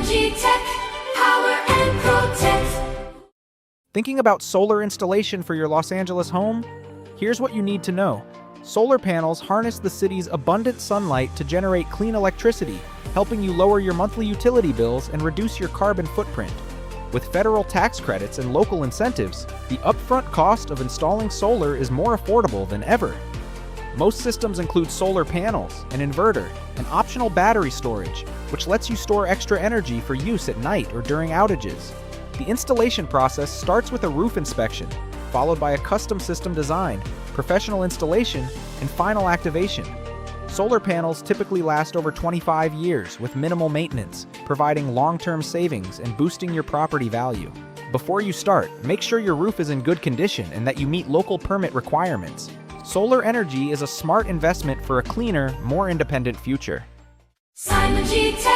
G Tech, power and protect. Thinking about solar installation for your Los Angeles home? Here's what you need to know. Solar panels harness the city's abundant sunlight to generate clean electricity, helping you lower your monthly utility bills and reduce your carbon footprint. With federal tax credits and local incentives, the upfront cost of installing solar is more affordable than ever. Most systems include solar panels, an inverter, and optional battery storage, which lets you store extra energy for use at night or during outages. The installation process starts with a roof inspection, followed by a custom system design, professional installation, and final activation. Solar panels typically last over 25 years with minimal maintenance, providing long-term savings and boosting your property value. Before you start, make sure your roof is in good condition and that you meet local permit requirements. Solar energy is a smart investment for a cleaner, more independent future. Simon G Tech.